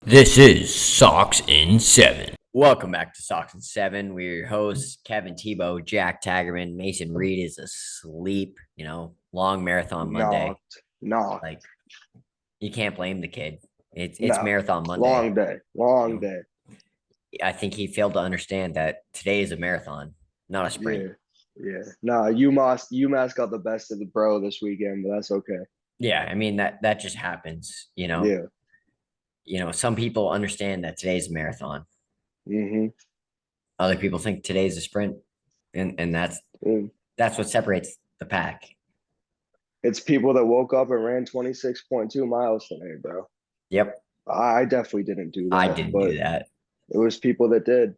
This is Sox in 7. Welcome back to Sox and Seven. We're your hosts, Kevin Tebow, Jack Tagerman. Mason Reed is asleep, long marathon Monday. Knocked, knocked. Like, you can't blame the kid. It's No, marathon Monday. long day, You long know, day. I think he failed to understand that today is a marathon, not a sprint. Yeah, yeah. No, UMass got the best of the bro this weekend, but that's okay. Yeah, I mean that just happens, Yeah. Some people understand that today's a marathon. Mm-hmm. Other people think today's a sprint. And Mm. that's what separates the pack. It's people that woke up and ran 26.2 miles today, bro. Yep. I definitely didn't do I that, didn't but do that. it was people that did.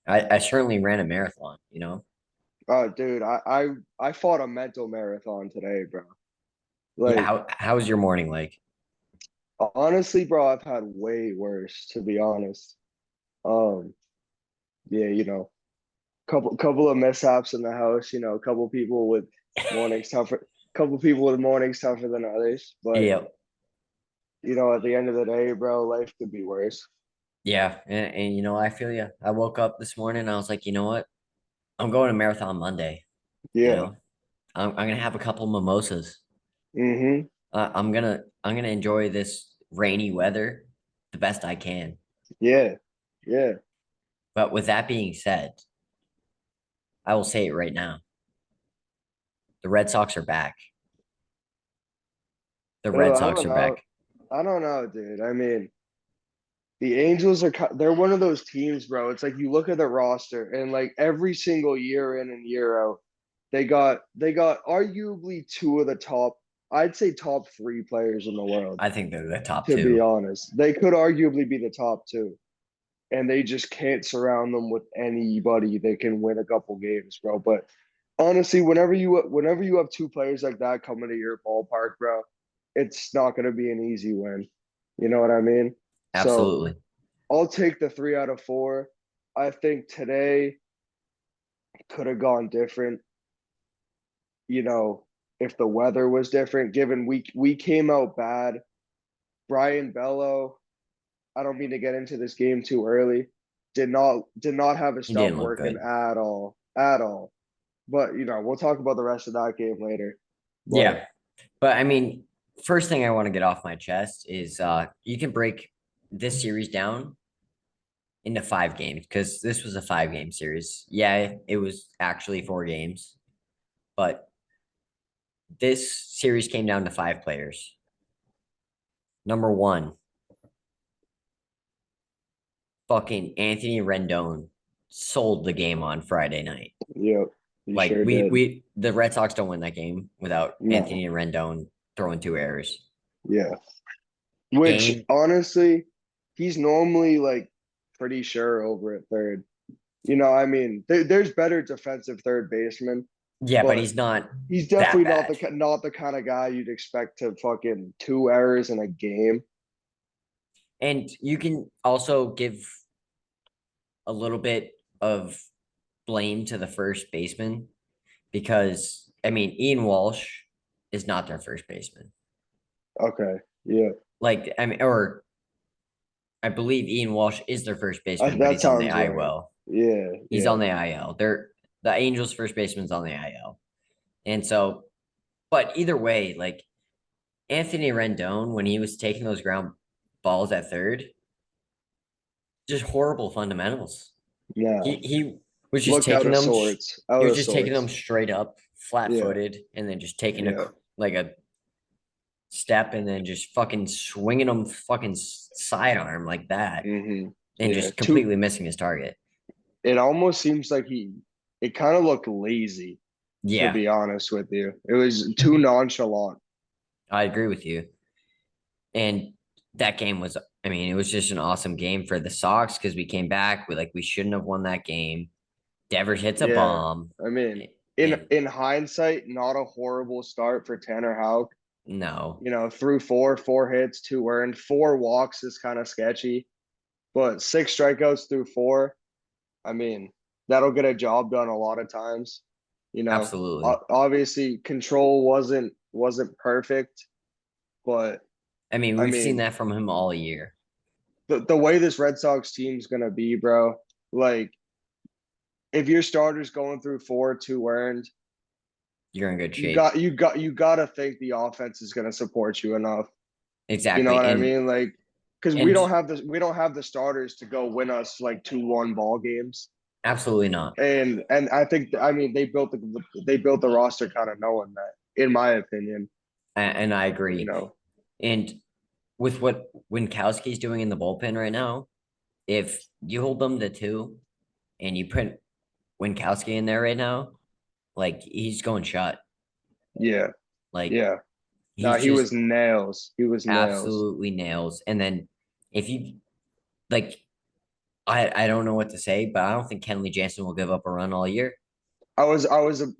I certainly ran a marathon. Oh, dude, I fought a mental marathon today, bro. Yeah, Like, how was your morning like? honestly, bro, I've had way worse, to be honest. Um, yeah, couple of mishaps in the house, a couple people with mornings tougher, couple people with mornings tougher than others. But Yeah. at the end of the day, bro, life could be worse. Yeah, and I feel you. I woke up this morning and I was like, you know what? I'm going to Marathon Monday, you Yeah. know. I'm gonna have a couple mimosas. Mm-hmm. I'm gonna enjoy this rainy weather the best I can. Yeah. Yeah. But with that being said, I will say it right now. The Red Sox are back. The Oh, Red I Sox don't are know. back. I don't know, dude. I mean, the Angels they're one of those teams, bro. It's like you look at the roster and like every single year in and year out, they got arguably two of the top, I'd say top three players in the world, I think they're the top to be two. honest. They could arguably be the top two. And they just can't surround them with anybody that can win a couple games, bro. But honestly, whenever you have two players like that coming to your ballpark, bro, it's not going to be an easy win. You know what I mean? So Absolutely. I'll take the 3 out of 4. I think today could have gone different. You know, if the weather was different, given we came out bad. Brian Bello, I don't mean to get into this game too early. Did not have his He stuff didn't look working good. at all, at all. But we'll talk about the rest of that game later. But Yeah. But I mean, first thing I want to get off my chest is you can break this series down into 5 games because this was a 5 game series. Yeah, it was actually 4 games, but this series came down to 5 players. Number one, fucking Anthony Rendon sold the game on Friday night. yep, he Like sure we did. we the Red Sox don't win that game without No, Anthony Rendon throwing 2 errors. yeah. Which Game, honestly, he's normally like pretty sure over at third. I mean, there's better defensive third basemen, yeah, but but he's not he's that definitely not bad. the kind of guy you'd expect to fucking 2 errors in a game. And you can also give a little bit of blame to the first baseman because I mean Ian Walsh is not their first baseman. Okay, yeah, Like I mean, or I believe Ian Walsh is their first baseman, but that he's on the sounds right. IL. Yeah, He's yeah, on the IL. They're the Angels' first baseman's on the IL, and so, but either way, like Anthony Rendon when he was taking those ground balls at third, just horrible fundamentals. He yeah. he was just Looked out taking of them. sorts, He out was of just taking them sorts. straight up, flat Yeah, footed, and then just taking yeah. like a step and then just fucking swinging them fucking sidearm like that Mm-hmm. and Yeah. just completely missing his target. It almost seems like it kind of looked lazy, to Yeah, be honest with you. It was too nonchalant. I agree with you. And that game was, I mean, it was just an awesome game for the Sox because we came back. We shouldn't have won that game. Devers hits a Yeah. bomb. I mean, in And in hindsight, not a horrible start for Tanner Houck. no, Through four hits, 2 earned, 4 walks is kind of sketchy, but 6 strikeouts through four. I mean, that'll get a job done a lot of times. absolutely. Obviously, control wasn't perfect, but I mean, I we've seen mean, that from him all year. the way this Red Sox team's gonna be, bro, like if your starter's going through 4-2 earned, You're in good you shape. gotta think the offense is gonna support you enough. You know Exactly. what I mean? Like, because And we don't have the starters to go win us like 2-1 ball games. absolutely not. And I think I mean they built the roster kind of knowing that, in my opinion. And I You agree. know, And with what Winkowski's doing in the bullpen right now, if you hold them to 2 and you put Winkowski in there right now, like he's going shot. yeah, Like yeah. No, he's he just was nails. He was nails. absolutely nails. And then if you like, I don't know what to say, but I don't think Kenley Jansen will give up a run all year. I was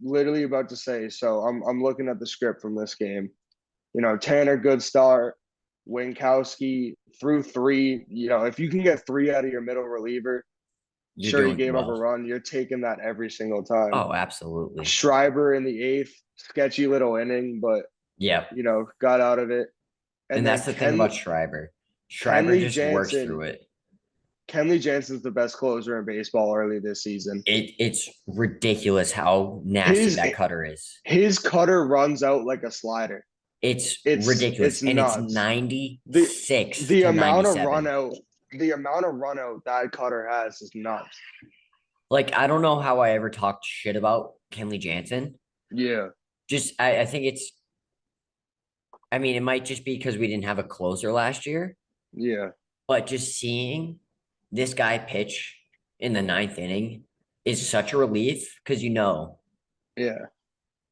literally about to say. So I'm looking at the script from this game. You know, Tanner, good start. Winkowski through 3. You know, if you can get 3 out of your middle reliever, You're sure you doing gave up a well. run. You're taking that every single time. Oh, absolutely. Schreiber in the 8th, sketchy little inning, but Yeah. you know, got out of it. And And then that's the thing about Schreiber. Schreiber Kenley just works through Jansen. it. Kenley Jansen's the best closer in baseball early this season. It's ridiculous how nasty His that cutter is. his cutter runs out like a slider. It's It's ridiculous. And it's nuts. The 96 the to amount of 97. run out that cutter has is nuts. Like, I don't know how I ever talked shit about Kenley Jansen. Yeah, Just I think it's I mean, it might just be because we didn't have a closer last year, yeah, but just seeing this guy pitch in the 9th inning is such a relief because yeah.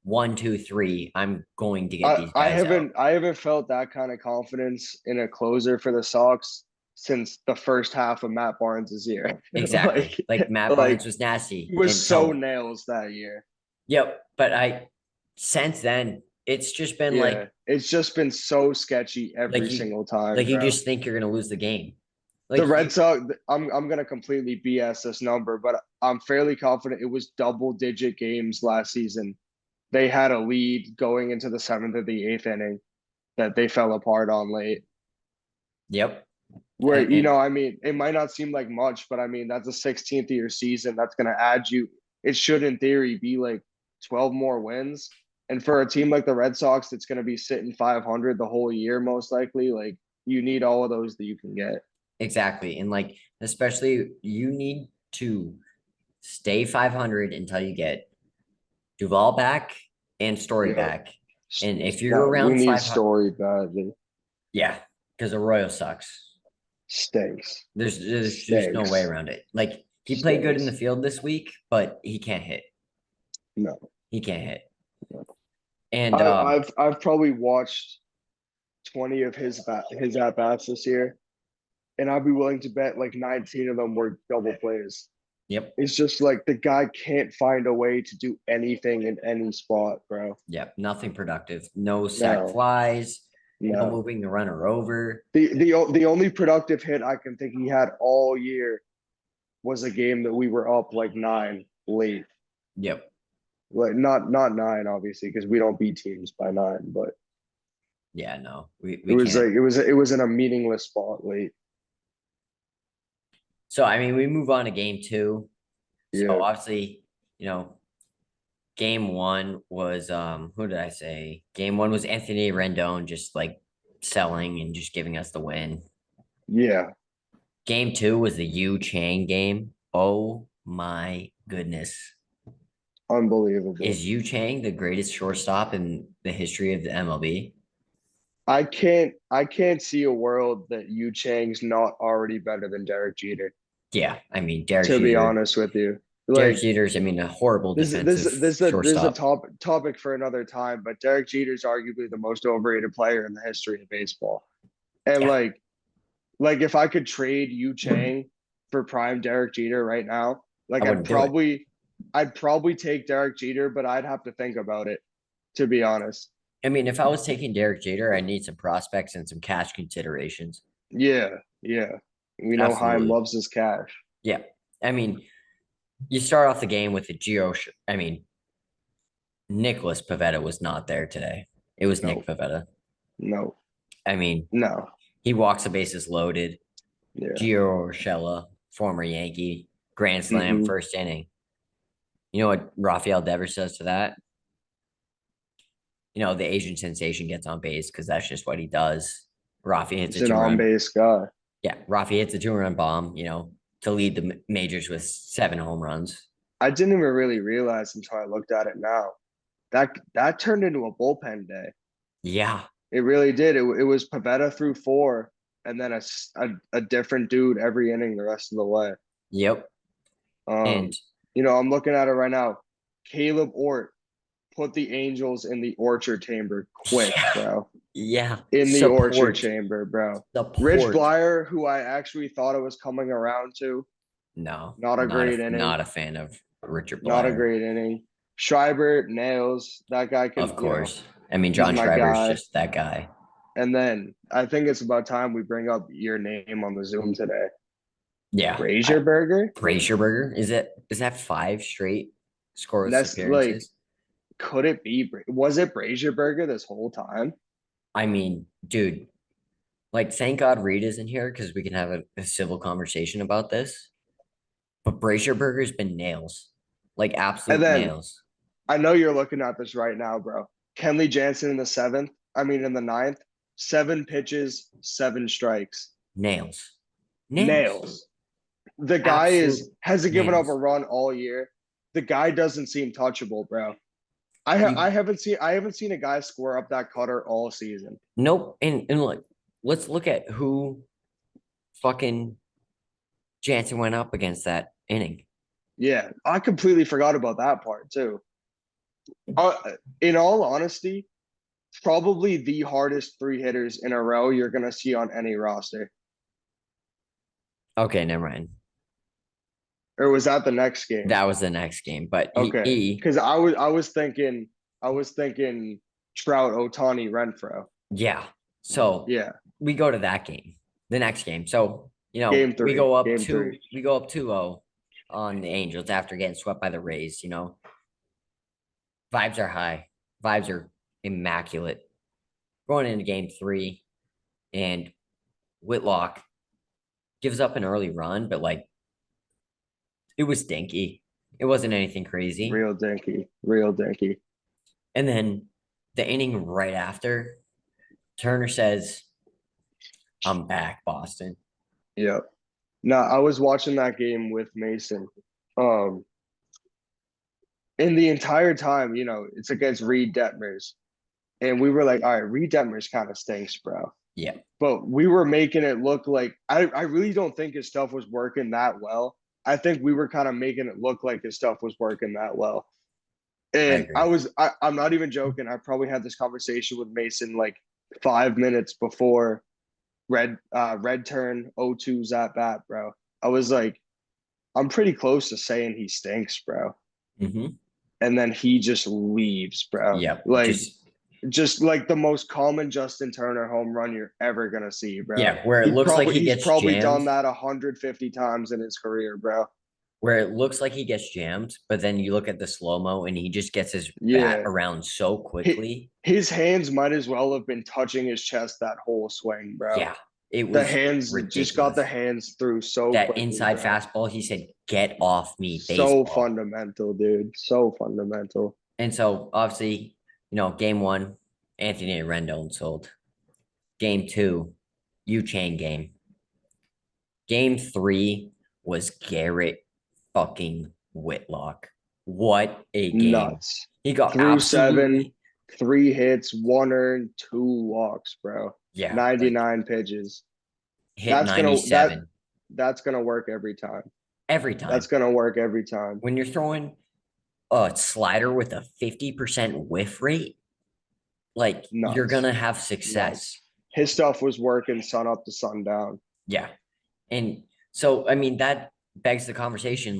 1, 2, 3, I'm going to get these I guys out. haven't felt that kind of confidence in a closer for the Sox since the first half of Matt Barnes' year. Exactly. Like Matt Like Barnes was nasty he was so until nails that year. yep. But since then it's just been Yeah, it's just been so sketchy every like you single time, like you bro. just think you're gonna lose the game. The Like Red Sox, I'm gonna completely BS this number, but I'm fairly confident it was double digit games last season. They had a lead going into the 7th or the 8th inning that they fell apart on late. yep. Where, you And know, I mean, it might not seem like much, but I mean, that's a 16th of your season. That's going to add you. It should, in theory, be like 12 more wins. And for a team like the Red Sox, that's going to be sitting 500 the whole year, most likely, like you need all of those that you can get. exactly. And like especially you need to stay 500 until you get Duval back and Story Yeah. back. And if you're No, we around need 500, Story badly. yeah, because Arroyo sucks. Stinks. There's no way Stinks. around it. Like he played good in the Stinks. field this week, but he can't hit. No. He can't hit. And I've probably watched 20 of his at bats this year, and I'd be willing to bet like 19 of them were double plays. yep, It's just like the guy can't find a way to do anything in any spot, bro. yep, nothing productive. No sack No, flies, no no. moving the runner over. The only productive hit I can think he had all year was a game that we were up like 9 late. Yep. Like not 9, obviously, because we don't beat teams by 9, but Yeah, no, we it was can't. like it was in a meaningless spot late. So I mean, we move on to game 2. So Yeah. obviously, game 1 was who did I say? Game 1 was Anthony Rendon just like selling and just giving us the win. Yeah. Game 2 was the Yu Chang game. Oh my goodness. Unbelievable. Is Yu Chang the greatest shortstop in the history of the MLB? I can't see a world that Yu Chang's not already better than Derek Jeter, Yeah, I mean to be honest with you. Derek Like Jeter's, I mean, a horrible defensive this is a shortstop. topic for another time, but Derek Jeter's arguably the most overrated player in the history of baseball. And Yeah, like if I could trade Yu Chang for prime Derek Jeter right now, like I wouldn't do it. I'd probably take Derek Jeter, but I'd have to think about it, to be honest. I mean, if I was taking Derek Jeter, I need some prospects and some cash considerations. Yeah, yeah. We know Heim Absolutely. loves his cash. Yeah. I mean, you start off the game with the I mean, Nicholas Pavetta was not there today. It was No. Nick Pavetta. No, I mean, no. he walks the bases loaded. Yeah. Gio Urshela, former Yankee, grand slam, Hmm. first inning. You know what Rafael Devers says to that? The Asian sensation gets on base because that's just what he does. Rafi hits He's a an 2 run. on-base guy. Yeah, Rafi hits a 2 run bomb, to lead the majors with 7 home runs. I didn't even really realize until I looked at it now. That turned into a bullpen day. Yeah. It really did. It was Pavetta through 4, and then a different dude every inning the rest of the way. Yep. And I'm looking at it right now. Caleb Ort put the Angels in the orchard chamber quick, yeah, bro. yeah. In the orchard Support. chamber, bro. Rich Support. Blyer, who I actually thought it was coming around to, No, not a great inning. not a fan of Richard Not a Blyer. great inning. Schreiber nails. That guy can, Of course. I mean, he's John my Schreiber's guy. just that guy. And then I think it's about time we bring up your name on the Zoom today. Yeah. Brazier Burger? Brazier is that 5 straight scoreless That's appearances? could it be? Was it Brazier Burger this whole time? I mean, dude, thank God Reed isn't here because we can have a civil conversation about this. But Brazier Burger's been nails, And absolute then nails. I know you're looking at this right now, bro. Kenley Jansen in the 7th. I mean, in the 9th, 7 pitches, 7 strikes. Nails. Nails. The guy hasn't given up a run all year. The guy doesn't seem touchable, bro. I haven't seen a guy square up that cutter all season. Nope. And look, let's look at who fucking Jansen went up against that inning. Yeah, I completely forgot about that part too. In all honesty, probably the hardest 3 hitters in a row you're gonna see on any roster. Okay, never mind. Or was that the next game? That was the next game, but Okay, because I was thinking Trout, Otani, Renfro. Yeah. So Yeah, we go to that game, the next game. So game 3. we go up Game 2 3. we go up 2-0 on the Angels after getting swept by the Rays. Vibes are high, vibes are immaculate. Going into game 3, and Whitlock gives up an early run, but it was stinky. It wasn't anything crazy. Real dinky. Real dinky. And then the inning right after, Turner says, "I'm back, Boston." Yep. Now I was watching that game with Mason. And the entire time, it's against Reed Detmers. And we were like, all right, Reed Detmers kind of stinks, bro. Yeah. But we were making it look like I really don't think his stuff was working that well. I think we were kind of making it look like his stuff was working that well. And I'm not even joking. I probably had this conversation with Mason 5 minutes before Red turn 0-2's at bat, bro. I was like, I'm pretty close to saying he stinks, bro. Mm-hmm. And then he just leaves, bro. Yep. Just like the most common Justin Turner home run you're ever gonna see, bro. Yeah, where it looks like he's probably done that 150 times in his career, bro. Where it looks like he gets jammed, but then you look at the slow-mo and he just gets his bat around so quickly. His hands might as well have been touching his chest that whole swing, bro. Yeah, it was the hands ridiculous. Just got the hands through so that quickly, inside bro. fastball. He said, "Get off me!" So fundamental, dude. So fundamental. And so obviously, game 1, Anthony Rendon sold. Game 2, Yu Chang game. Game 3 was Garrett fucking Whitlock. What a game! Nuts. He got through 7, 3 hits, 1 earned, 2 walks, bro. Yeah, 99 pitches. Hit 97. That's gonna work every time. Every time. That's gonna work every time. When you're throwing a slider with a 50% whiff rate, Nuts. You're gonna have success. Nuts. His stuff was working sun up to sundown. Yeah. And so I mean that begs the conversation.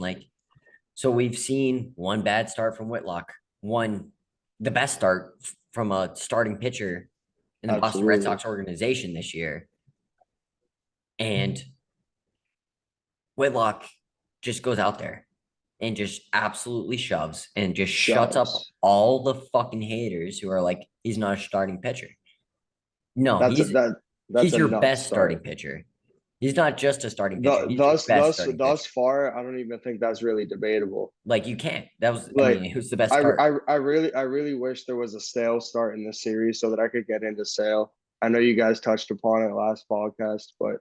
So we've seen one bad start from Whitlock, the best start from a starting pitcher in the Boston Red Sox organization this year. And Whitlock just goes out there and just absolutely shoves and just shuts up all the fucking haters who are like, he's not a starting pitcher. No, he's your best starting pitcher. He's not just a starting pitcher. He's your Thus, best thus, starting thus pitcher. far, I don't even think that's really debatable. Like you can't. That was, I Like, mean, it was the best start. I really wish there was a Sale start in this series so that I could get into Sale. I know you guys touched upon it last podcast, but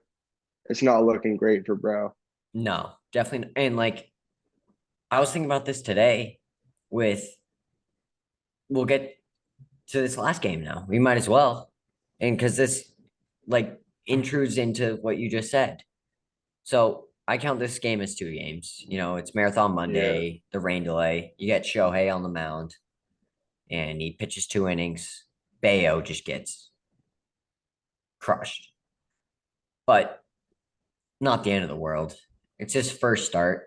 it's not looking great for Bro. No, definitely. And like, I was thinking about this today with, we'll get to this last game now. We might as well. And because this like intrudes into what you just said. So I count this game as two games. It's Marathon Yeah, Monday, the rain delay. You get Shohei on the mound and he pitches 2 innings. Bayo just gets crushed. But not the end of the world. It's his first start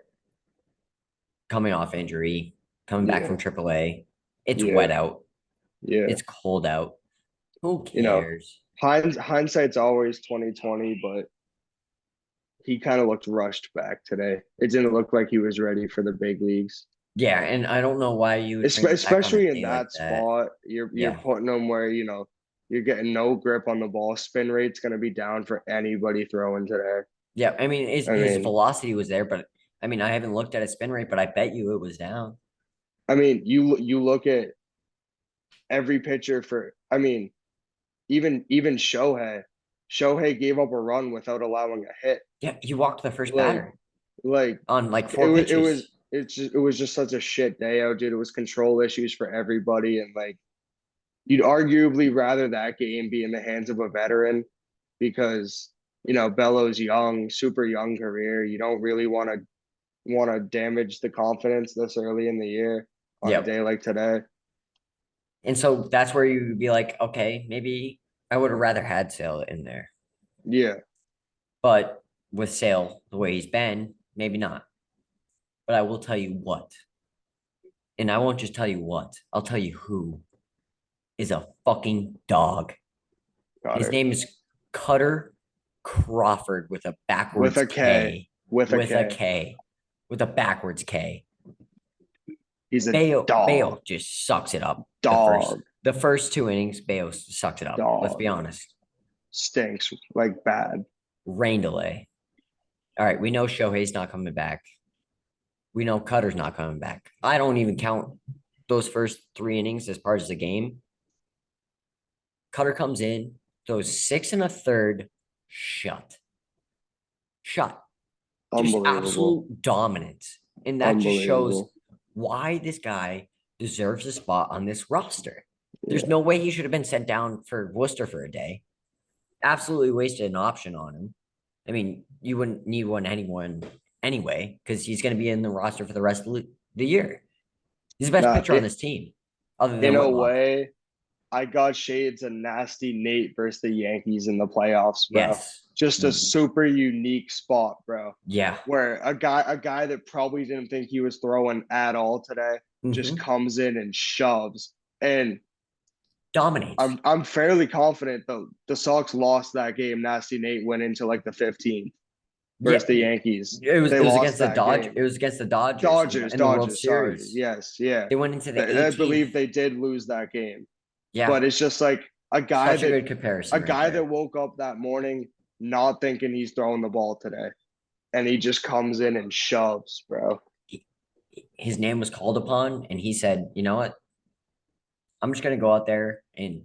coming off injury, coming back yeah, from AAA. It's yeah, wet out. yeah. It's cold out. Who You know, cares? hindsight's always 2020, but he kind of looked rushed back today. It didn't look like he was ready for the big leagues. Yeah, and I don't know why you would bring him back on a Especially in day like that that. spot, you're Yeah. putting them where you're getting no grip on the ball. Spin rate's going to be down for anybody throwing today. Yeah, I mean, I his mean, velocity was there, but I mean, I haven't looked at his spin rate, but I bet you it was down. you look at every pitcher for. I mean, even Shohei. Shohei gave up a run without allowing a hit. Yeah, he walked the first Like, batter like on like it 4 was pitches. it was just such a shit day out, dude. It was control issues for everybody, and like you'd arguably rather that game be in the hands of a veteran because Bello's young, super young career. You don't really want to damage the confidence this early in the year on a Yep. day like today. And so that's where you would be like, okay, maybe I would have rather had Sale in there. Yeah, But with Sale the way he's been, maybe not. But I will tell you what. And I won't just tell you what, I'll tell you who is a fucking dog. got His it. name is Cutter Crawford with a backwards With a K. with a With a K. K. With a backwards K. He's a Bayo dog. just sucks it up. Dog. The first 2 innings, Bayo sucks it up. Let's Dog. be honest. Stinks like bad. Rain delay. All right, we know Shohei's not coming back. We know Cutter's not coming back. I don't even count those first 3 innings as part of the game. Cutter comes in, throws 6 1/3, shut. Just Unbelievable. absolute dominance. And that just shows Unbelievable. why this guy deserves a spot on this roster. There's Yeah. no way he should have been sent down for Worcester for a day. Absolutely wasted an option on him. I mean, you wouldn't need anyone anyway, because he's going to be in the roster for the rest of the year. He's the best Nah, pitcher on this team, other than in a Whitlock. way, I got shades of nasty Nate versus the Yankees in the playoffs, bro. Yes. Just a super unique spot, bro. Yeah. Where a guy that probably didn't think he was throwing at all today just comes in and shoves. And Dominates. I'm fairly confident though the Sox lost that game. Nasty Nate went into like the 15th versus the Yankees. It was against the Dodgers. It was against the Dodgers. Dodgers, in the World sorry. Series. Yes, yeah. They went into the 18th. I believe they did lose that game. Yeah. But it's just like a guy Such a good comparison. that woke up that morning not thinking he's throwing the ball today. And he just comes in and shoves, bro. His name was called upon, and he said, you know what? I'm just gonna go out there and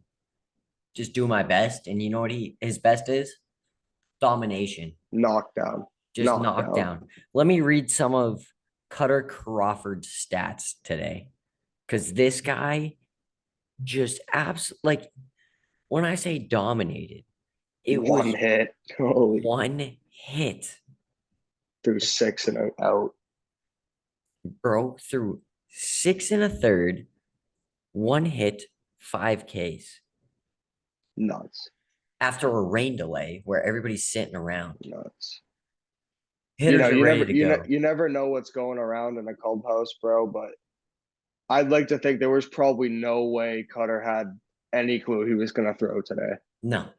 just do my best. And you know what his best is? Domination. Knockdown. Just knockdown. Let me read some of Cutter Crawford's stats today. Because this guy just like when I say dominated, it one was hit. Holy. one hit. Through 6 and out. Bro, through 6 1/3, 1 hit, 5 Ks. Nuts. After a rain delay where everybody's sitting around. Nuts. Hitters are ready to go. You never know what's going around in a clubhouse, bro, but I'd like to think there was probably no way Cutter had any clue he was going to throw today. No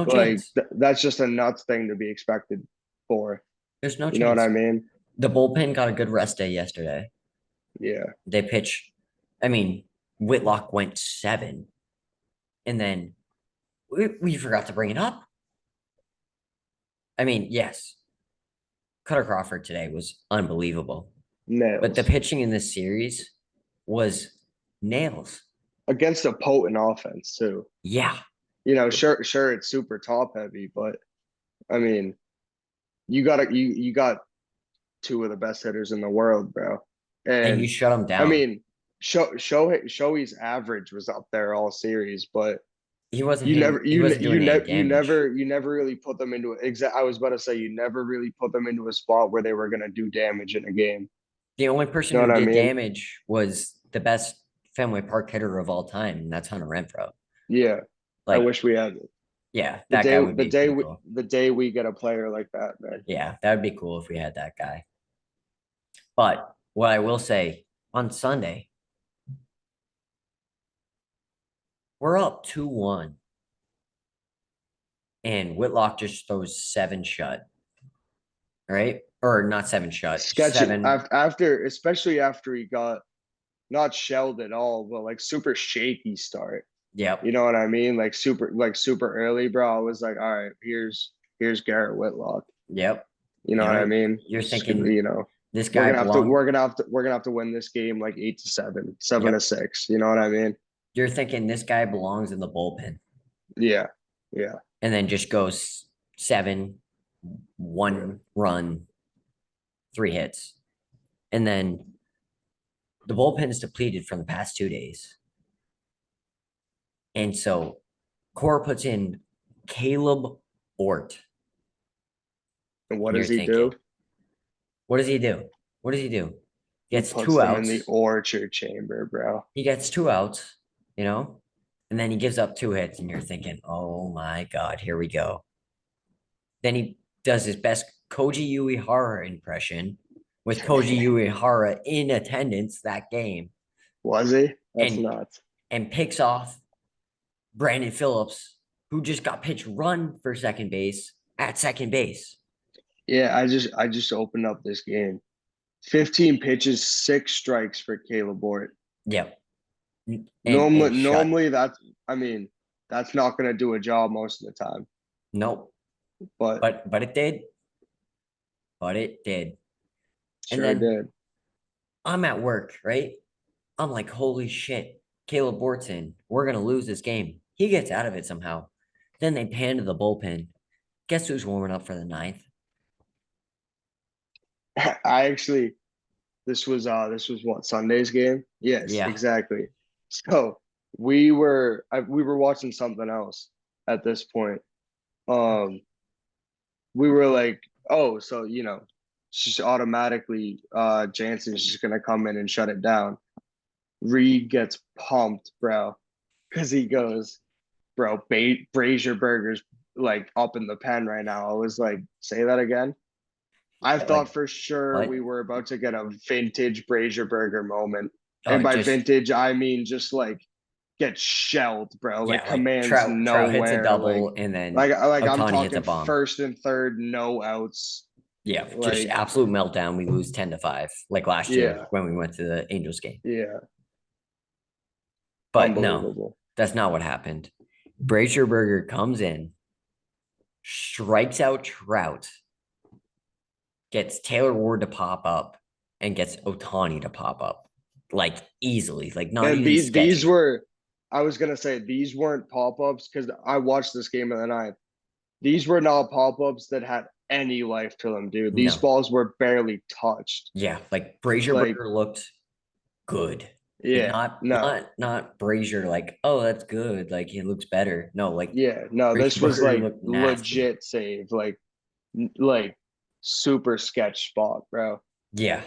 chance. That's just a nuts thing to be expected for. There's no chance. You know what I mean? The bullpen got a good rest day yesterday. Yeah. They pitched. I mean, Whitlock went 7. And then we forgot to bring it up. I mean, yes, Cutter Crawford today was unbelievable, but the Nails pitching in this series was nails. against a potent offense too. Yeah, Sure, it's super top heavy, but I mean, you got two of the best hitters in the world, bro. and you And shut them I down. mean, Shohei's average was up there all series, but He wasn't hitting. He wasn't doing any damage. you never really put them into exact. I was about to say you never really put them into a spot where they were gonna do damage in a game. The only person You know who what I did mean? damage was the best Fenway Park hitter of all time, and that's Hunter Renfroe. Yeah, I Like, wish we had it. yeah, that guy would be pretty cool. The day we get a player like that, man. Yeah, that would be cool if we had that guy. But what I will say on Sunday, we're up 2-1, and Whitlock just throws 7 shut, right? Or not 7 shut, Sketchy 7. after, especially after he got not shelled at all, but like super shaky start. You Yep, know what I mean? Like super early, bro. I was like, all right, here's Garrett Whitlock. yep. You know what I mean? You're thinking this We're guy gonna have to belong. win this game like 8-7, Yep. 7-6. You know what I mean? You're thinking this guy belongs in the bullpen, Yeah, yeah. and then just goes 7, Yeah. 1 run, 3 hits, and then the bullpen is depleted from the past 2 days, and so Cora puts in Caleb Ort, And what and you're does he do? thinking, what does he do? What does he do? He He gets puts two them in the outs. orchard chamber, bro. He gets 2 outs, you know, and then he gives up 2 hits, and you're thinking, oh my God, here we go. Then he does his best Koji Uehara impression with Koji Uehara in attendance that game, Was he? That's and nuts. picks off Brandon Phillips, who just got pitched run for second base at second base. Yeah, I just opened up this game. 15 pitches, 6 strikes for Caleb Ort. Yep. And shut. Normally I mean, that's not gonna do a job most of the time. Nope. But But it did. But it did. And sure then did. I'm at work, right? I'm like, holy shit, Caleb Borton, we're gonna lose this game. He gets out of it somehow. Then they pan to the bullpen. Guess who's warming up for the ninth? I actually this was what, Sunday's game? Yes, Yeah. exactly. So we were watching something else at this point. We were like, oh, so just automatically Jansen's just gonna come in and shut it down. Reed gets pumped, bro, because he goes, bro, Brazier Burger's like up in the pen right now. I was like, say that again. I thought Like, for sure what? we were about to get a vintage Brazier Burger moment. Oh, And by just vintage, I mean just like get shelled, bro. Like yeah, like commands Trout hits a nowhere. double and then I'm Otani hits a talking bomb. first and third, no outs. Yeah, just Like, absolute meltdown. We lose 10-5, like last year yeah, when we went to the Angels game. yeah. But no, Unbelievable. that's not what happened. Brazier Burger comes in, strikes out Trout, gets Taylor Ward to pop up, and gets Otani to pop up. Like easily, like not And even these sketchy. were, I was gonna say these weren't pop-ups because I watched this game of the ninth. These were not pop-ups that had any life to them, dude. These No. balls were barely touched. Yeah, like Brazier Like, Burger looked good. Like yeah, no, not Brazier like, oh, that's good. Like he looks better. No, like yeah, no. Brazier This was Burger like looked nasty. legit save, like super sketch spot, bro. Yeah.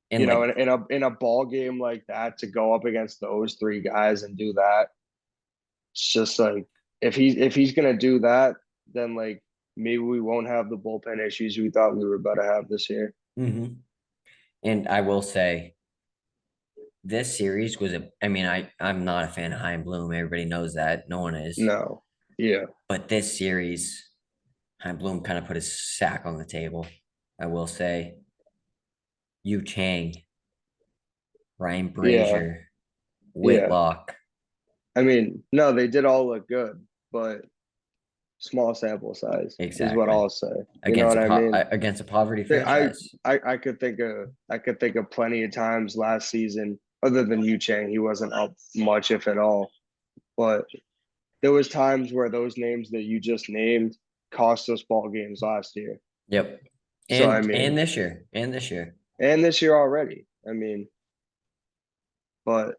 And like In a ball game like that to go up against those three guys and do that, it's just like if he's gonna do that, then like maybe we won't have the bullpen issues we thought we were about to have this year. mhm. And I will say this series was I mean, I'm not a fan of Heim Bloom. Everybody knows that. No one is. No, yeah, But this series, Heim Bloom kind of put his sack on the table. I will say. Yu Chang, Ryan yeah, Brazier, yeah. Whitlock. I mean, no, they did all look good, but Small sample size is what Exactly. I'll say. You know what I mean? Against a poverty I franchise. I could think of plenty of times last season, other than Yu Chang, he wasn't up much if at all. But there was times where those names that you just named cost us ball games last year. Yep. So I And mean, this year. And this year. and this year already. I mean, but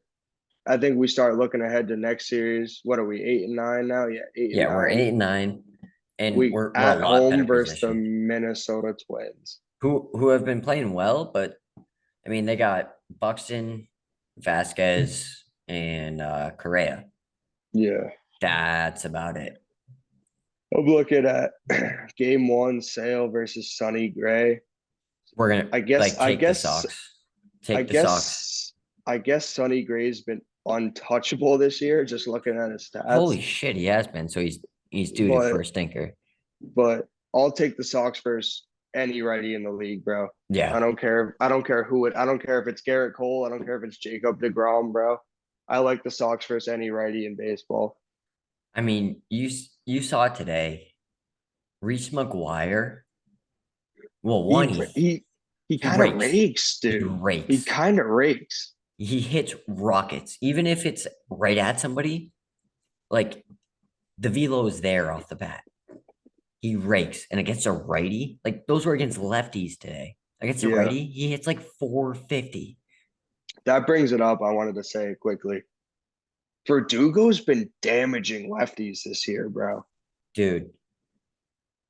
I think we start looking ahead to next series. What are we, 8-9 now? Yeah, 8 and Yeah, we're 9. 8-9. And We we're a at lot better home versus the position. Minnesota Twins. Who have been playing well, but I mean they got Buxton, Vasquez, and Correa. Yeah. That's about it. I'm looking at game one, Sale versus Sonny Gray. We're gonna I guess like I take the guess Sox. I Take the Sox. guess I guess Sonny Gray's been untouchable this year, just looking at his stats. Holy shit, he has been. So he's due to But for a stinker. but I'll take the Sox versus any righty in the league, bro. Yeah. I don't care who it. I don't care if it's Garrett Cole. I don't care if it's Jacob DeGrom, bro. I like the Sox versus any righty in baseball. I mean, you saw it today. Reese McGuire. Well, one He he kind of rakes. rakes, He dude. He rakes. kind of rakes. He hits rockets, even if it's right at somebody. Like the velo is there off the bat. He rakes, and against a righty, like those were against lefties today. Against a Yeah, righty, he hits like 450. that brings it up. I wanted to say it quickly. Verdugo's been damaging lefties this year, bro. Dude,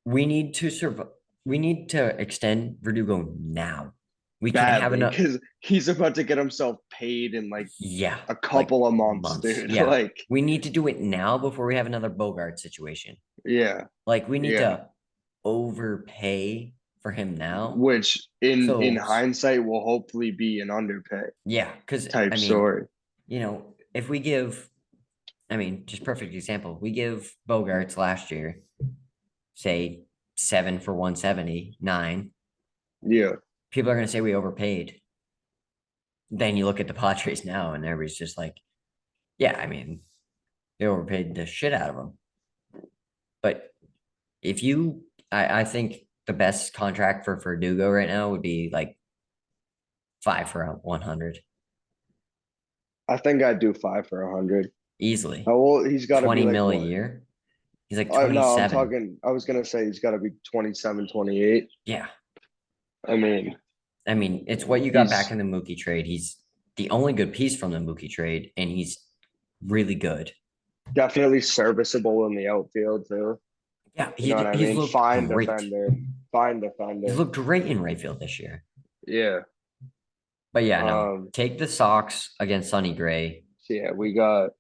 we need to survive. We need to extend Verdugo now. We can't have Badly, enough. because he's about to get himself paid in like Yeah, a like couple of months, months. dude. Yeah, Like, we need to do it now before we have another Bogart situation. yeah, Like we need yeah. to overpay for him now. Which in So hindsight will hopefully be an underpay yeah, because type I mean, story. if we give, I mean, just perfect example, we give Bogarts last year, say 7 for 179. Yeah. People are gonna say we overpaid. Then you look at the Padres now, and everybody's just like, yeah, I mean, they overpaid the shit out of them. But if you, I think the best contract for Verdugo right now would be like 5 for 100 I think I'd do 5 for 100. easily. How old? He's got to be 20 like mil a what? year. He's like No, I'm 27. talking. I was gonna say he's got to be 27, 28. Yeah. I mean, I mean, it's what you got back he's in the Mookie trade. He's the only good piece from the Mookie trade, and he's really good. definitely serviceable in the outfield too. Yeah, You know what I he's mean? looked Fine great. defender. Fine He's defender. looked great in right field this year. Yeah. But yeah, no, Um. take the Sox against Sonny Gray. So yeah, we got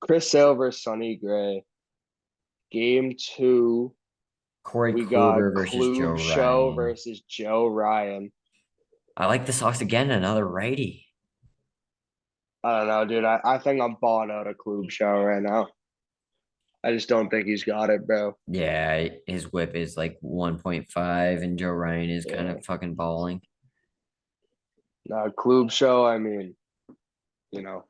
Chris Sale versus Sonny Gray. Game two, Corey we got Kluber versus Joe Klube Show Ryan. versus Joe Ryan. I like the Sox again, another righty. I don't know, dude. I think I'm balling out a Klube Show right now. I just don't think he's got it, bro. Yeah, his whip is like 1.5, and Joe Ryan is kind Yeah. of fucking balling. No, Klube Show, I mean, you know,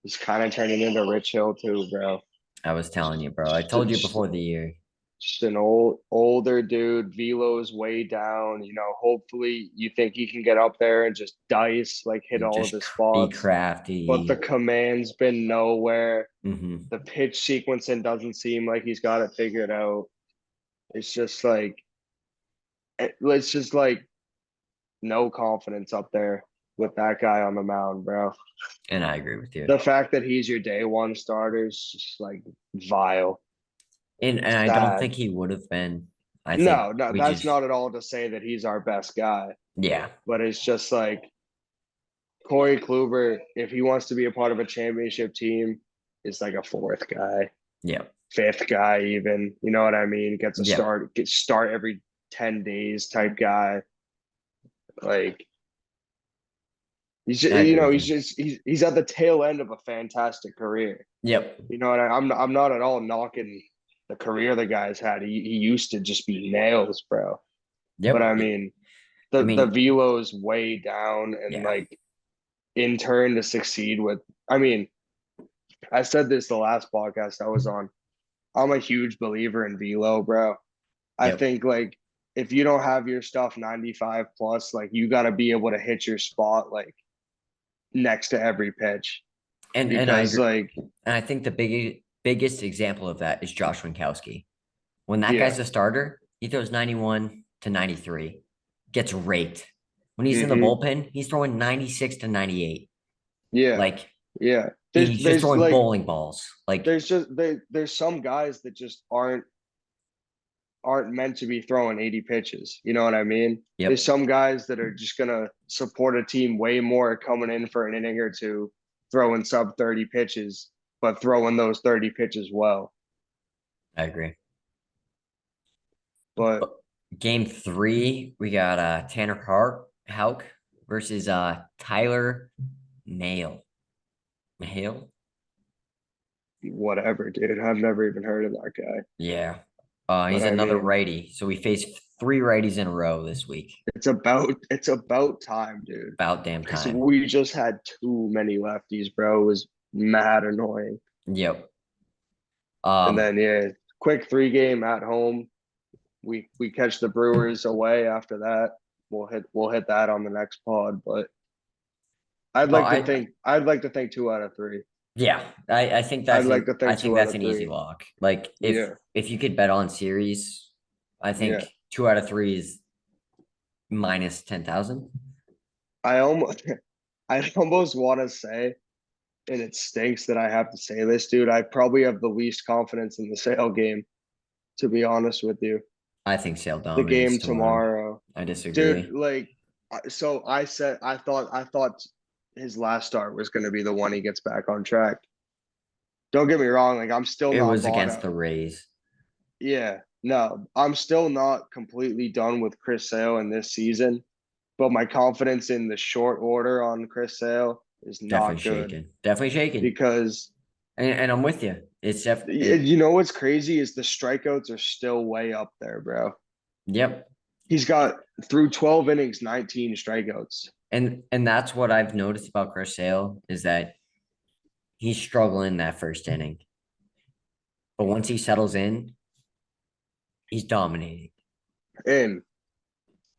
he's kind of turning into Rich Hill too, bro. I was telling you, bro. I told you Just, before the year. just an older dude. Velo's way down. You know, hopefully you think he can get up there and just dice, like hit all of Just his be spots. But the crafty. command's been nowhere. Hmm. The pitch sequencing doesn't seem like he's got it figured out. It's just like it's just like no confidence up there with that guy on the mound, bro. And I agree with you. The fact that he's your day one starter is just like vile. And I don't Sad. think he would have been. I think No, we that's just not at all to say that he's our best guy, yeah. but it's just like Corey Kluber, if he wants to be a part of a championship team, is like a fourth guy, Yeah. fifth guy, even. You know what I mean? Gets a Yeah. start every 10 days type guy. Like he's just, I agree with he's you. just he's at the tail end of a fantastic career. Yep. You know, and I'm not at all knocking the career the guy's had. He used to just be nails, bro. But Yep. I mean, I the mean, velo's way down, and yeah. like in turn to succeed with. I mean, I said this the last podcast I was on. I'm a huge believer in velo, bro. I Yep. think like if you don't have your stuff 95 plus, like you got to be able to hit your spot like next to every pitch And I because agree. like And I think the biggest example of that is Josh Winkowski. When that yeah, guy's a starter, he throws 91 to 93, gets raked. When he's in the hmm bullpen, he's throwing 96 to 98. yeah, Like yeah. he's just There's throwing like bowling balls. Like, there's just there's some guys that just aren't meant to be throwing 80 pitches. You know what I mean? There's yep, some guys that are just gonna support a team way more coming in for an inning or two, throwing sub 30 pitches, but throwing those 30 pitches well. I agree. But But game three, we got Tanner Houck versus Tyler Nail. Hale? whatever, dude. I've never even heard of that guy. Yeah. But He's I another mean, righty. So we face three righties in a row this week. it's about time, dude. About damn Because time. we just had too many lefties, bro. It was mad annoying. Yep. And Um, then yeah, quick 3 game at home. We catch the Brewers away after that. We'll hit that on the next pod. But I'd oh, like to think I'd like to think 2 out of 3. yeah, I think I'd like to I think think two out that's of an easy three. lock. Like Yeah, if you could bet on series, I yeah. think 2 out of 3 is minus 10,000. I almost I almost want to say, and it stinks that I have to say this, dude. I probably have the least confidence in the Sale game, to be honest with you. I think Sale The dominates game tomorrow. tomorrow, I dude. disagree. Like, so I thought his last start was going to be the one he gets back on track. Don't get me wrong, like I'm still It not was bought against out. the Rays. Yeah, no, I'm still not completely done with Chris Sale in this season, but my confidence in the short order on Chris Sale is Definitely not good shaken. Definitely shaken. because And I'm with you. you know what's crazy is the strikeouts are still way up there, bro. Yep. He's got through 12 innings, 19 strikeouts. And that's what I've noticed about Chris Sale is that he's struggling that first inning. But once he settles in, he's dominating. And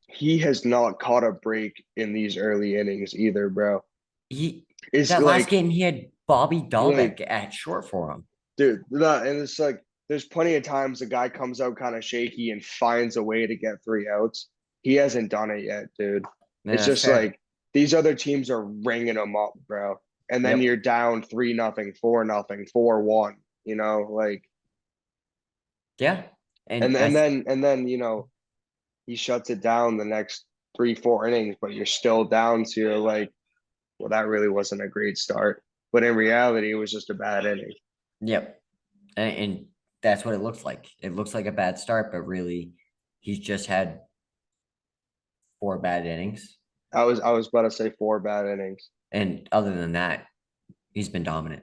he has not caught a break in these early innings either, bro. He It's that last game he had Bobby like Dahlbeck at short for him. dude, and it's like there's plenty of times the guy comes out kind of shaky and finds a way to get 3 outs. He hasn't done it yet, dude. Yeah, It's that's just fair. like these other teams are ringing them up, bro. And then Yep. you're down 3-0, 4-0, 4-1. You know, like Yeah. and And and then and then he shuts it down the next 3, 4 innings, but you're still down. So you're like, well, that really wasn't a great start. But in reality, it was just a bad inning. yep. And that's what it looks like. It looks like a bad start, but really he's just had 4 bad innings. I was about to say 4 bad innings. And other than that, he's been dominant.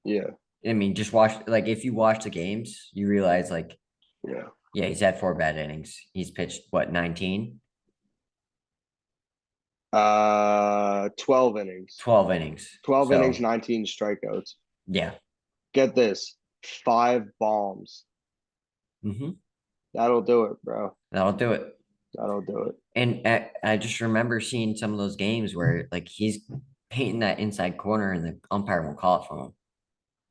Yeah, I mean, just watch like if you watch the games, you realize like, yeah. yeah, he's had 4 bad innings. He's pitched what, 19? 12 innings. 12 innings. 12 innings, So 19 strikeouts. yeah. Get this, 5 bombs. Hmm. That'll do it, bro. That'll do it. That'll do it. And I just remember seeing some of those games where like he's painting that inside corner and the umpire won't call it from him.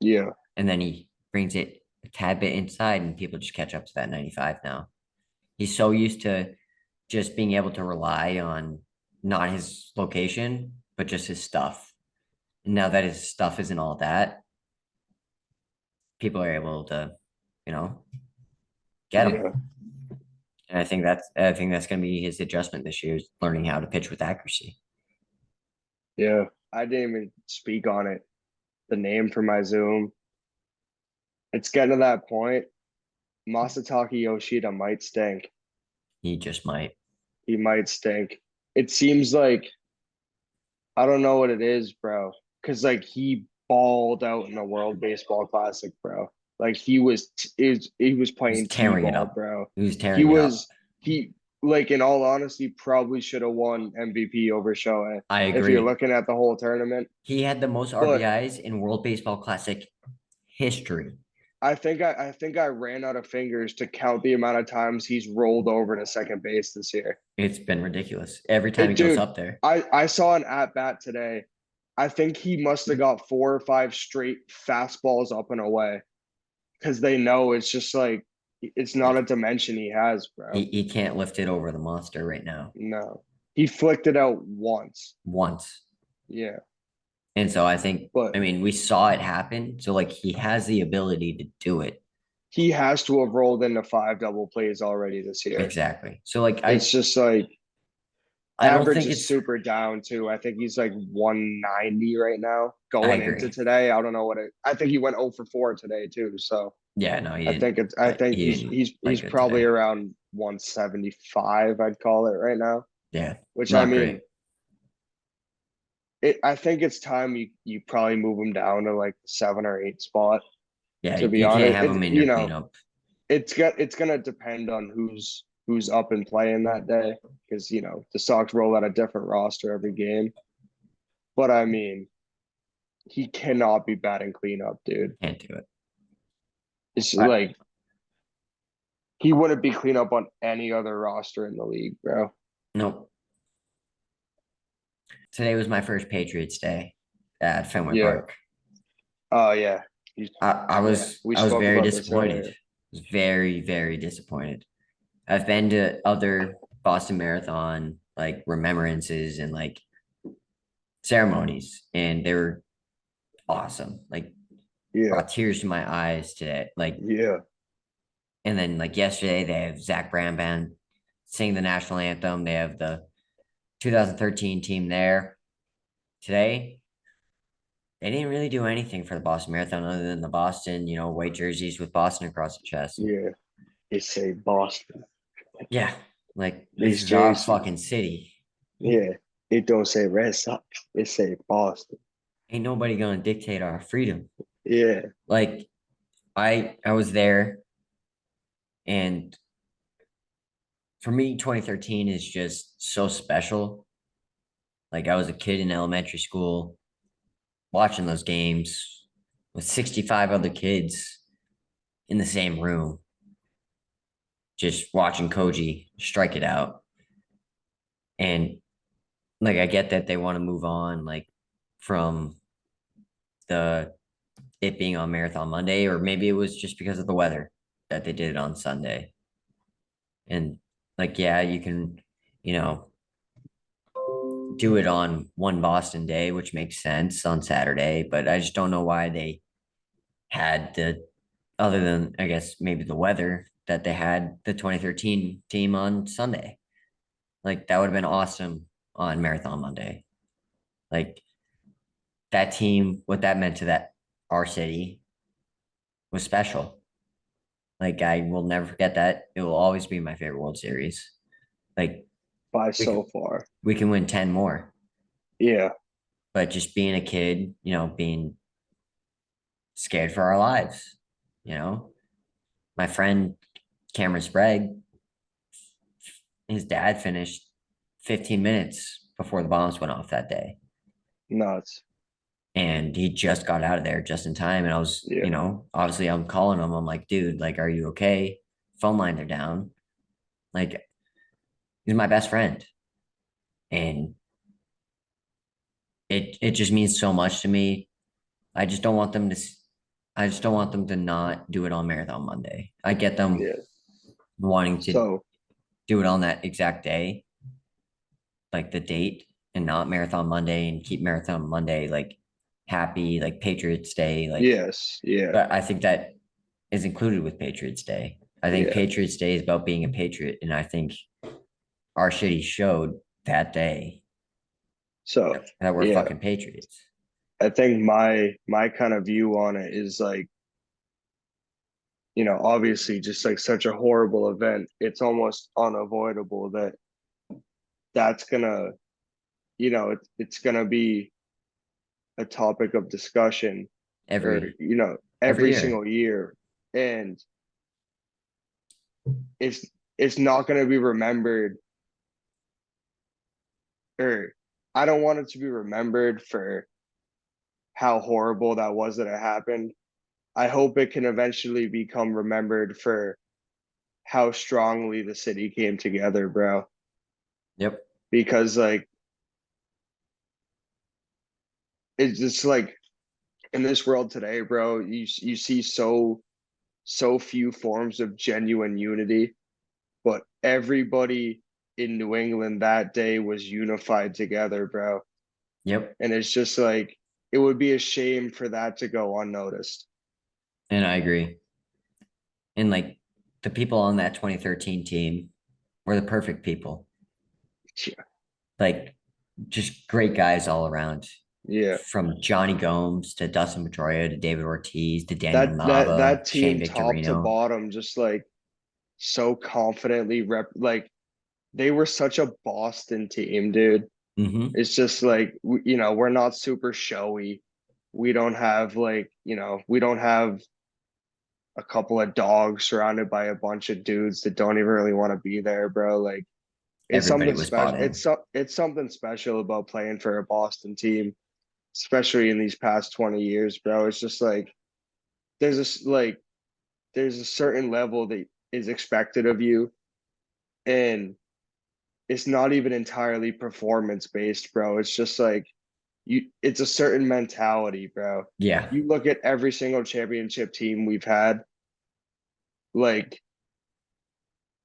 Yeah, And then he brings it a tad bit inside and people just catch up to that 95 now. He's so used to just being able to rely on not his location, but just his stuff. And now that his stuff isn't all that, people are able to, you know, get him. yeah, And I think that's going to be his adjustment this year is learning how to pitch with accuracy. yeah. I didn't even speak on it. The name for my Zoom. It's getting to that point. Masataka Yoshida might stink. He just might. He might stink. It seems like I don't know what it is, bro. Because like he balled out in the World Baseball Classic, bro. Like he was He's playing tearing it t-ball, up. bro. He was He tearing it up. was he like in all honesty probably should have won MVP over Shohei I if you're agree. looking at the whole tournament. He had the most But RBIs in World Baseball Classic history. I ran out of fingers to count the amount of times he's rolled over to second base this year. It's been ridiculous. Every time he goes Dude, up there. I saw an at bat today. I think he must have got 4 or 5 straight fastballs up and away because they know it's just like it's not a dimension he has, bro. He can't lift it over the monster right now. No, he flicked it out once. Once. Yeah, And so I think, but I mean, we saw it happen. So like he has the ability to do it. he has to have rolled into 5 double plays already this year. Exactly. So like It's just like I don't average think is it's super down too. I think he's like 190 right now going into agree. today. I don't know I think he went 0 for 4 today too. So Yeah, no, he I didn't think it's I think he didn't play he's good probably today. around 175, I'd call it right now. Yeah. Which I Not mean, great. I think it's time you probably move him down to like the 7 or 8 spot. Yeah, To be you can't honest, have him in your cleanup. it's gonna depend on who's up and playing that day because the Sox roll out a different roster every game. But I mean, he cannot be batting cleanup, dude. Can't do it. It's I, like he wouldn't be cleanup on any other roster in the league, bro. nope. Today was my first Patriots day at Fenway Yeah. Park. Oh yeah. I Yeah. was We I was spoke very about this disappointed. earlier. I was very, very disappointed. I've been to other Boston Marathon like remembrances and like ceremonies, and they were awesome. Like Yeah. brought tears to my eyes today. Like, Yeah. and then like yesterday, they have Zach Brown band sing the national anthem. They have the 2013 team there. Today, they didn't really do anything for the Boston Marathon other than the Boston, white jerseys with Boston across the chest. Yeah. They say Boston. Yeah, like this These is our jerseys. fucking city. Yeah. It don't say Red Sox. It say Boston. Ain't nobody gonna dictate our freedom. Yeah. Like I was there, and for me, 2013 is just so special. Like I was a kid in elementary school watching those games with 65 other kids in the same room, just watching Koji strike it out. And like I get that they want to move on like from the it being on Marathon Monday, or maybe it was just because of the weather that they did it on Sunday. And like, yeah, you can, you know, do it on one Boston day, which makes sense on Saturday, but I just don't know why they had other than I guess maybe the weather, that they had the 2013 team on Sunday. Like that would have been awesome on Marathon Monday. Like that team, what that meant to that our city was special. Like I will never forget that. It will always be my favorite World Series. Like By we so can, far. we can win 10 more, Yeah. but just being a kid, being scared for our lives, you know. My friend Cameron Sprague, his dad finished 15 minutes before the bombs went off that day. Nuts. And he just got out of there just in time. And I was, Yeah. obviously I'm calling him. I'm like, dude, like, are you okay? Phone lines are down. Like, he's my best friend. And it just means so much to me. I just don't want them to I just don't want them to not do it on Marathon Monday. I get them Yeah. wanting to So do it on that exact day, like the date, and not Marathon Monday, and keep Marathon Monday like happy, like Patriots Day. Like, yes. Yeah. but I think that is included with Patriots Day. I think Yeah. Patriots Day is about being a patriot, and I think our city showed that day So that we're yeah. fucking patriots. I think my kind of view on it is like, obviously just like such a horrible event, it's almost unavoidable that that's gonna, it's gonna be a topic of discussion or, Every every year. single year. And it's it's not gonna be remembered, or I don't want it to be remembered for how horrible that was that it happened. I hope it can eventually become remembered for how strongly the city came together, bro. Yep. Because like it's just like in this world today, bro, you see so few forms of genuine unity, but everybody in New England that day was unified together, bro. Yep. And it's just like it would be a shame for that to go unnoticed. And I agree. And like the people on that 2013 team were the perfect people. Yeah. Like just great guys all around. Yeah. From Johnny Gomes to Dustin Pedroia to David Ortiz to Daniel That Nava, team Shane top to Victorino. bottom just like so confidently like they were such a Boston team, dude. Mm-hmm. It's just like we're not super showy. We don't have like, we don't have a couple of dogs surrounded by a bunch of dudes that don't even really want to be there, bro. Like it's Everybody something was special. bought in. It's something special about playing for a Boston team, especially in these past 20 years, bro. It's just like there's this like there's a certain level that is expected of you, and it's not even entirely performance based, bro. It's just like it's a certain mentality, bro. Yeah. You look at every single championship team we've had, like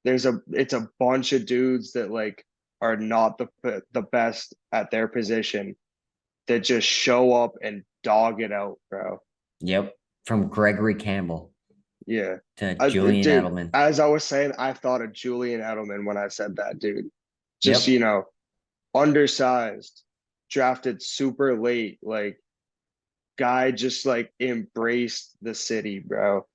it's a bunch of dudes that like are not the best at their position that just show up and dog it out, bro. Yep. From Gregory Campbell Yeah. to Julian Dude, Edelman. as I was saying, I thought of Julian Edelman when I said that, dude. Just, Yep. undersized, drafted super late, like guy just like embraced the city, bro.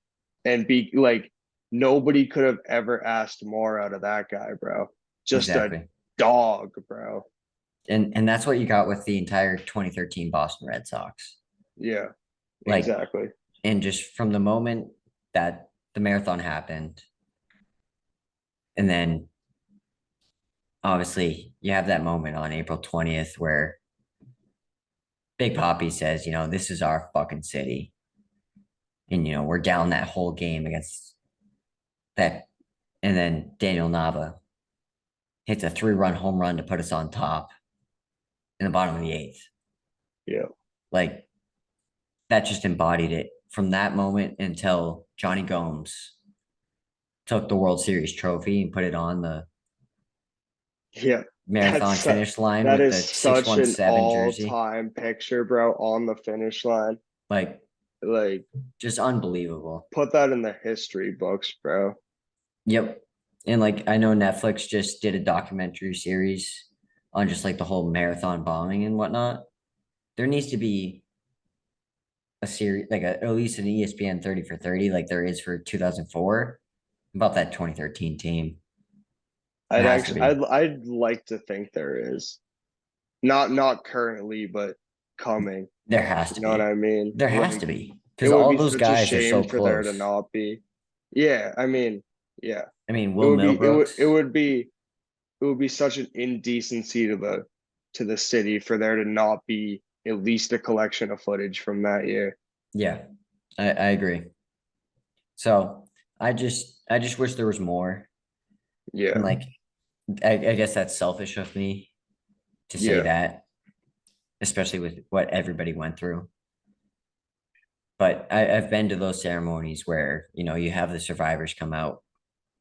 And be like nobody could have ever asked more out of that guy, bro. Just a Exactly. dog, bro. And that's what you got with the entire 2013 Boston Red Sox. Yeah, Like, exactly. and just from the moment that the marathon happened, and then obviously you have that moment on April 20th where Big Poppy says, this is our fucking city. And, we're down that whole game against that. And then Daniel Nava hits a 3-run home run to put us on top in the bottom of the 8th. Yeah. Like, that just embodied it from that moment until Johnny Gomes took the World Series trophy and put it on the Yeah. marathon finish line That with is the such an 617 jersey. all-time picture, bro, on the finish line. Like, Like, just unbelievable. put that in the history books, bro. Yep. And like, I know Netflix just did a documentary series on just like the whole marathon bombing and whatnot. There needs to be a series, like at least an ESPN 30 for 30, like there is for 2004, about that 2013 team. It I'd has to actually, be. I'd like to think there is, not currently, but coming. There has You to know what be. I mean? There has to Like, be. it Because would all be those such a guys are shame so for there to close. not be. Yeah, I mean, yeah, I mean, it Will would be, it Millbrooks. would be, it would be such an indecency to the city for there to not be at least a collection of footage from that year. Yeah, I agree. So I just wish there was more. And Yeah, like I guess that's selfish of me to say yeah, that, especially with what everybody went through. But I've been to those ceremonies where, you have the survivors come out,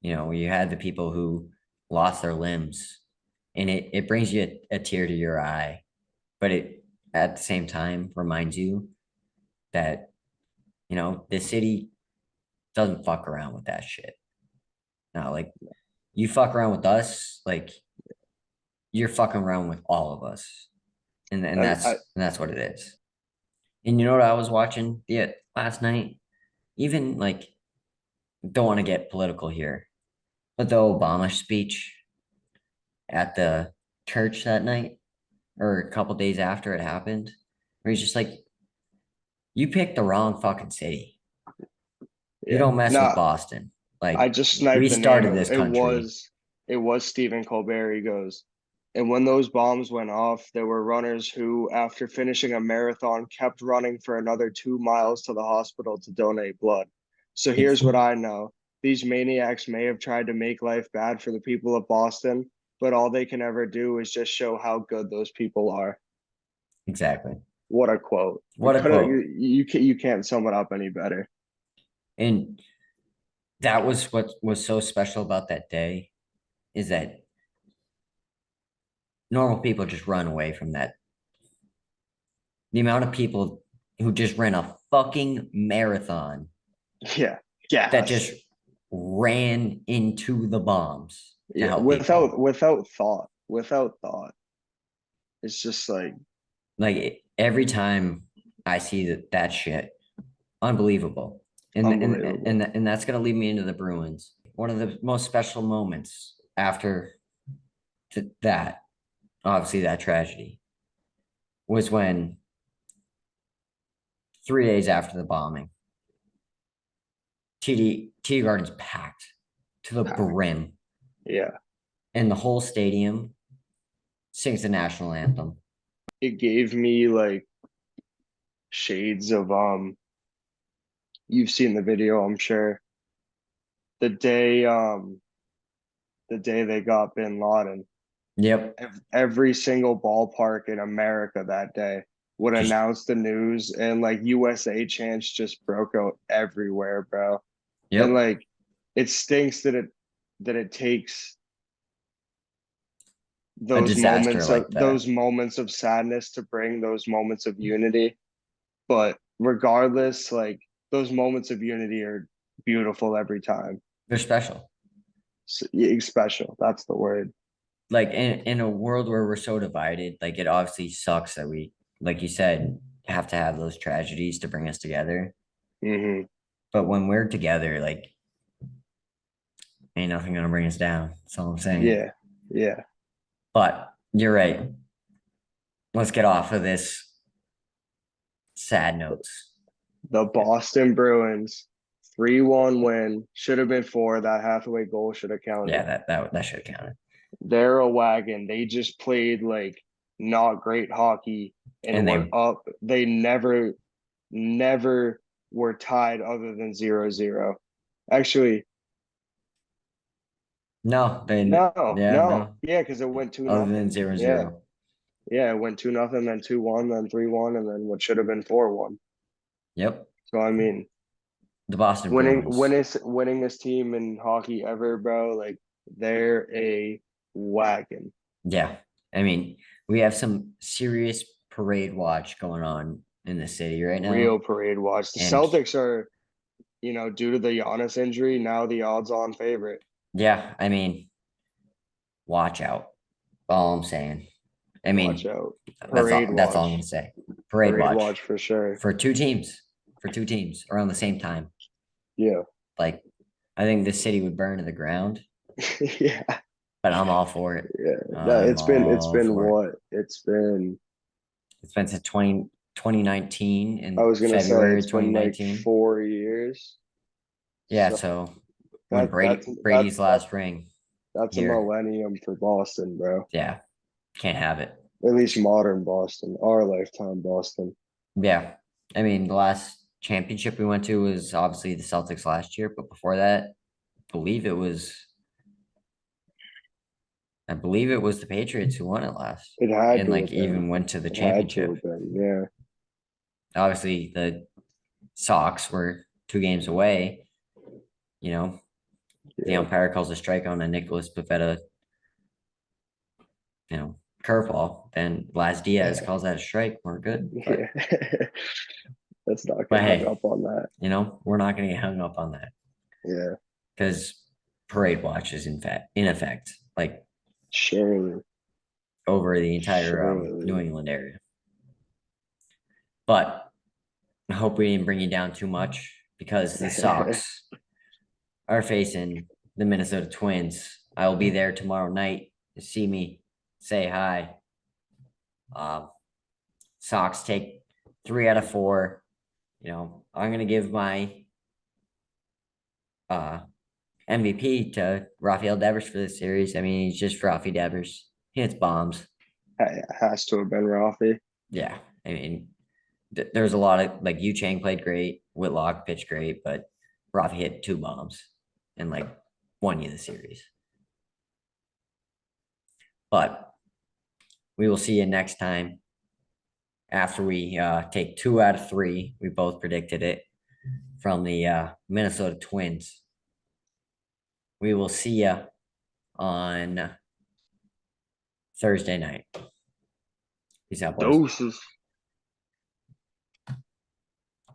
you had the people who lost their limbs, and it brings you a tear to your eye, but it at the same time reminds you that, the city doesn't fuck around with that shit. Now, like you fuck around with us, like you're fucking around with all of us. And that's I and that's what it is. And you know what I was watching last night? Even like don't want to get political here, but the Obama speech at the church that night or a couple days after it happened, where he's just like, you picked the wrong fucking city. You yeah. don't mess with No, Boston. I Like just we sniped the name. started this It country. was Stephen Colbert. He goes, And when those bombs went off, there were runners who, after finishing a marathon, kept running for another 2 miles to the hospital to donate blood. So Ex- here's what I know. These maniacs may have tried to make life bad for the people of Boston, but all they can ever do is just show how good those people are. Exactly. What a quote. What a quote. You can't sum it up any better. And that was what was so special about that day is that normal people just run away from that. The amount of people who just ran a fucking marathon Yeah. Yeah. that just ran into the bombs to Yeah, help people. without thought. Without thought. It's just Like every time I see that shit, unbelievable. unbelievable. And that's gonna lead me into the Bruins. One of the most special moments after that, obviously that tragedy, was when 3 days after the bombing, TD Garden's packed to the brim, Yeah. and the whole stadium sings the national anthem. It gave me shades of you've seen the video, I'm sure. The day they got Bin Laden, Yep. every single ballpark in America that day would Just announce the news, and USA chants just broke out everywhere, bro. And yep. it stinks that it takes A disaster like that. those moments of sadness to bring those moments of unity. But regardless, those moments of unity are beautiful every time. They're special. So, special. That's the word. Like in a world where we're so divided, like it obviously sucks that we, like you said, have to have those tragedies to bring us together. Hmm. But when we're together, like ain't nothing gonna bring us down. That's all I'm saying. Yeah. Yeah. But you're right. Let's get off of this sad notes. The Boston Bruins 3-1 win. Should have been 4. That Hathaway goal should have counted. Yeah, that should have counted. They're a wagon. They just played not great hockey and And were up. They never were tied other than 0-0. Actually, no, no. Yeah, because it went 2 other than nothing. 0-0. Yeah, it went 2-0, then 2-1, then 3-1, and then what should have been 4-1. Yep. So I mean, The Boston Bruins. winningest team in hockey ever, bro. They're a wagon. Yeah. I mean, we have some serious parade watch going on in the city right now. Real parade watch. The And Celtics are, due to the Giannis injury, now the odds-on favorite. yeah, I mean, watch out. All I'm saying. I Watch mean, out. that's all I'm gonna say. Parade watch for sure. for two teams. For two teams around the same time. Yeah. Like, I think this city would burn to the ground, Yeah. but I'm all for it. Yeah. No, I'm it's been all for it. It's been It's been since 2019 I in was gonna say February it's been 2019. 4 years. Yeah, So so when that's Brady's last ring that's a here, millennium for Boston, bro. yeah, can't have it. At least modern Boston, our lifetime Boston. Yeah, I mean, the last championship we went to was obviously the Celtics last year, but before that, I believe it was the Patriots who won it last, It had and to like have been. even went to the It had to championship. have been. Yeah. Obviously, the Sox were 2 games away. You know, the Yeah. umpire calls a strike on a Nicholas Pivetta, curveball. Then Blas Diaz calls that a strike. We're good. But, Yeah. Let's not but get hung hey, up on that. we're not going to get hung up on that Yeah. because parade watch is in effect, like Surely. over the entire Surely. New England area. But I hope we didn't bring you down too much because the Sox are facing the Minnesota Twins. I will be there tomorrow night to see me, say hi. Sox take 3 out of 4. I'm gonna give my MVP to Rafael Devers for this series. I mean, he's just Rafi Devers. He hits bombs. Has to have been Rafi. Yeah. I mean, there's a lot of like Yu Chang played great, Whitlock pitched great, but Rafi hit 2 bombs and like won you the series. But we will see you next time after we take 2 out of 3. We both predicted it from the Minnesota Twins. We will see you on Thursday night. Peace out, boys. Doses.